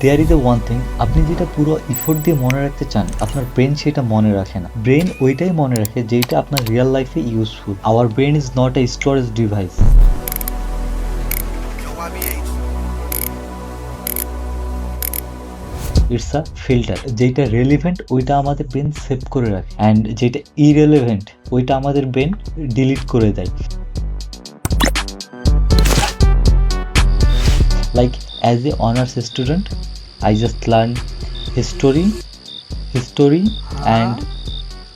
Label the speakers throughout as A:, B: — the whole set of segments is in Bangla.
A: There is a one thing, আপনি যেটা পুরো ইফোর্ট দিয়ে মনে রাখতে চান আপনার ব্রেন সেটা মনে রাখে না। ব্রেন ওইটাই মনে রাখে যেটা আপনার রিয়েল লাইফে useful. Hour brain is not a storage device, it's a filter. যেটা রেলিভেন্ট ওইটা আমাদের ব্রেন সেভ করে রাখে, অ্যান্ড যেটা ইরেলেভেন্ট ওইটা আমাদের ব্রেন ডিলিট করে দেয়। Like as a honors student, I just learned history and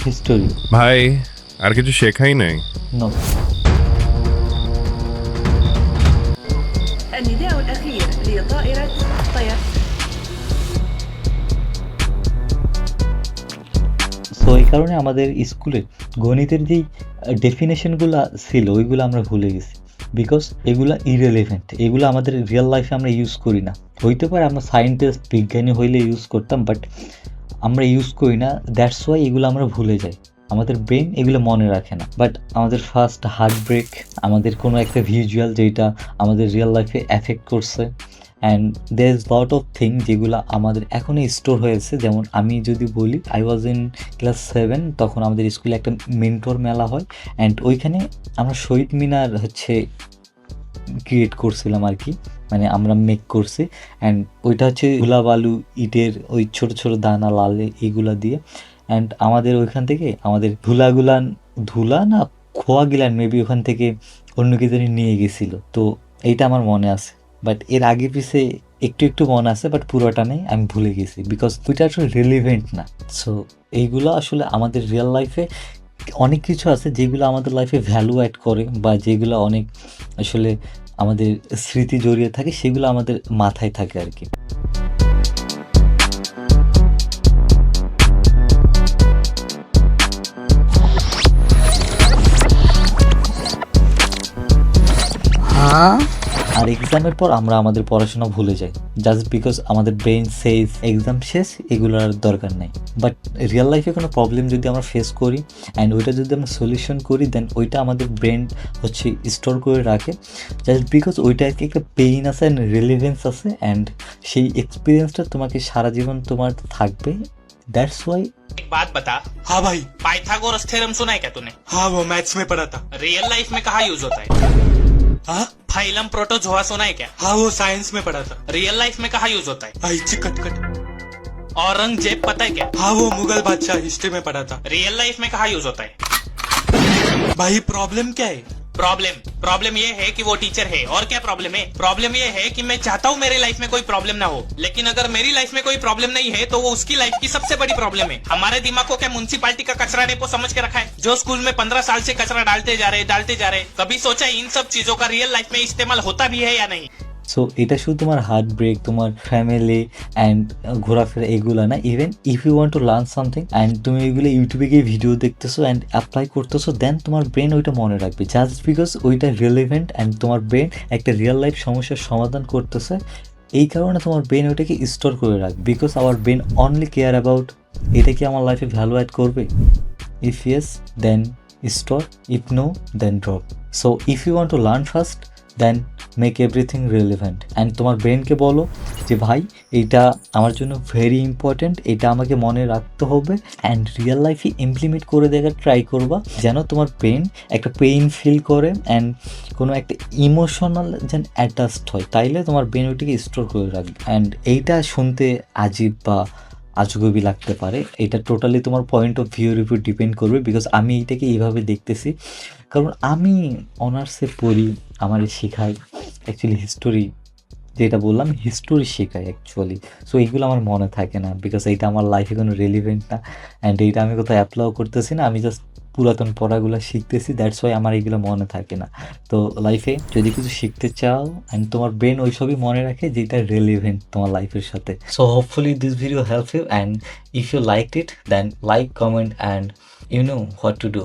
A: history.
B: ভাই আর কিছু শেখাই নাই।
A: No.
C: النداء الأخير لطائرة طيران.
A: সো এই কারণে আমাদের স্কুলে গণিতের যেই ডেফিনেশনগুলো ছিল ওইগুলো আমরা ভুলে গেছি, বিকজ এগুলা ইরেলেভেন্ট, এগুলো আমাদের রিয়েল লাইফে আমরা ইউজ করি না। হইতে পারে আমরা সায়েন্টিস্ট বিজ্ঞানী হইলে ইউজ করতাম, বাট আমরা ইউজ করি না, দ্যাটস ওয়াই এগুলো আমরা ভুলে যাই। আমাদের ব্রেন এগুলো মনে রাখে না। বাট আমাদের ফার্স্ট হার্ট ব্রেক, আমাদের কোনো একটা ভিজুয়াল যেটা আমাদের রিয়েল লাইফে এফেক্ট করছে, and there is lot of thing যেগুলো আমাদের এখনই স্টোর হয়েছে। যেমন আমি যদি বলি, আই ওয়াজ ইন ক্লাস 7, তখন আমাদের স্কুলে একটা মেন্টর মেলা হয়, অ্যান্ড ওইখানে আমরা শহীদ মিনার ক্রিয়েট করছিলাম আর কি, মানে আমরা মেক করছি। অ্যান্ড ওইটা হচ্ছে ধুলা বালু ইটের ওই ছোট ছোট দানা লালে এইগুলা দিয়ে, অ্যান্ড আমাদের ওইখান থেকে আমাদের ধুলা না খোয়া গিলান মেবি ওখান থেকে অন্য কি জানি নিয়ে গেছিলো। তো এইটা আমার মনে আছে, বাট এর আগে পিছে একটু একটু মনে আছে, বাট পুরোটা নেই, আমি ভুলে গেছি বিকজ ওইটা আসলে রিলেভেন্ট না। সো এইগুলো আসলে আমাদের রিয়েল লাইফে অনেক কিছু আছে যেগুলো আমাদের লাইফে ভ্যালু অ্যাড করে, বা যেগুলো অনেক আসলে আমাদের স্মৃতি জড়িয়ে থাকে, সেগুলো আমাদের মাথায় থাকে আর কি। আর এক্সামের পর আমরা আমাদের পড়াশোনা ভুলে যাই, জাস্ট বিকজ আমাদের ব্রেন সেজ এক্সাম শেষ, এগুলোর আর দরকার নেই। বাট রিয়েল লাইফে কোনো প্রবলেম যদি আমরা ফেস করি অ্যান্ড ওইটা যদি আমরা সলিউশন করি, দেন ওইটা আমাদের ব্রেন স্টোর করে রাখে, জাস্ট বিকজ ওইটা আর কি একটা পেইন আছে অ্যান্ড রিলেভেন্স আছে, অ্যান্ড সেই এক্সপিরিয়েন্সটা তোমাকে সারা জীবন তোমার থাকবে। That's why.
D: एक बात बता।
E: हाँ भाई।
D: पाइथागोरस थ्योरम सुना है क्या तूने?
E: हाँ वो मैथ्स में पढ़ा था।
D: रियल लाइफ में कहाँ यूज होता है?
E: हाँ
D: फाइलम प्रोटोजोआ सुना है क्या?
E: हाँ वो साइंस में पढ़ा था।
D: रियल लाइफ में कहाँ यूज होता है?
E: I cut cut.
D: औरंगजेब पता है क्या?
E: हाँ वो मुगल बादशाह हिस्ट्री में पढ़ा था।
D: रियल लाइफ में कहाँ यूज होता है?
E: भाई प्रॉब्लम क्या है?
D: प्रॉब्लम ये है कि वो टीचर है। और क्या प्रॉब्लम है? प्रॉब्लम ये है कि मैं चाहता हूँ मेरी लाइफ में कोई प्रॉब्लम ना हो, लेकिन अगर मेरी लाइफ में कोई प्रॉब्लम नहीं है तो वो उसकी लाइफ की सबसे बड़ी प्रॉब्लम है। हमारे दिमाग को क्या म्युनिसिपालिटी का कचरा डेपो समझ के रखा है, जो स्कूल में 15 साल से कचरा डालते जा रहे। कभी सोचा इन सब चीजों का रियल लाइफ में इस्तेमाल होता भी है या नहीं?
A: সো এটা শুধু তোমার হার্ট ব্রেক, তোমার ফ্যামিলি অ্যান্ড ঘোরাফেরা এগুলো না, even if you want to learn something and তুমি এগুলো ইউটিউবে গিয়ে ভিডিও দেখতেছো অ্যান্ড অ্যাপ্লাই করতেছো, দেন তোমার ব্রেন ওইটা মনে রাখবে, জাস্ট বিকজ ওইটা রিলেভেন্ট অ্যান্ড তোমার ব্রেন একটা রিয়েল লাইফ সমস্যার সমাধান করতেছে। এই কারণে তোমার ব্রেন ওইটাকে স্টোর করে রাখবে, because our brain only care about এটা কি আমার লাইফে ভ্যালু অ্যাড করবে। If yes then store, if no then drop. So if you want to learn first then make everything relevant, and তোমার ব্রেনকে বলো যে ভাই এইটা আমার জন্য ভেরি ইম্পর্ট্যান্ট, এটা আমাকে মনে রাখতে হবে, অ্যান্ড রিয়েল লাইফে ইমপ্লিমেন্ট করে দেখার ট্রাই করবা, যেন তোমার ব্রেন একটা পেইন ফিল করে অ্যান্ড কোনো একটা ইমোশনাল যেন অ্যাটাচড হয়, তাইলে তোমার ব্রেন ওইটাকে স্টোর করে রাখবে। অ্যান্ড এইটা শুনতে আজীব বা আজগুবি লাগতে পারে, এটা টোটালি তোমার পয়েন্ট অফ ভিউর উপর ডিপেন্ড করবে, বিকজ আমি এইটাকে এইভাবে দেখতেছি, কারণ আমি অনার্সে পড়ি, আমার শেখায় অ্যাকচুয়ালি হিস্টোরি, যেটা বললাম হিস্টোরি শেখায় অ্যাকচুয়ালি। সো এইগুলো আমার মনে থাকে না, বিকজ এইটা আমার লাইফে কোনো রেলিভেন্ট না, অ্যান্ড এইটা আমি কোথাও অ্যাপ্লাইও করতেছি না, আমি জাস্ট পুরাতন পড়াগুলো শিখতেছি, দ্যাটস ওয়াই আমার এইগুলো মনে থাকে না। তো লাইফে যদি কিছু শিখতে চাও অ্যান্ড তোমার ব্রেন ওইসবই মনে রাখে যেটা রেলিভেন্ট তোমার লাইফের সাথে। So hopefully this video help you, and if you liked it then like, comment, and you know what to do.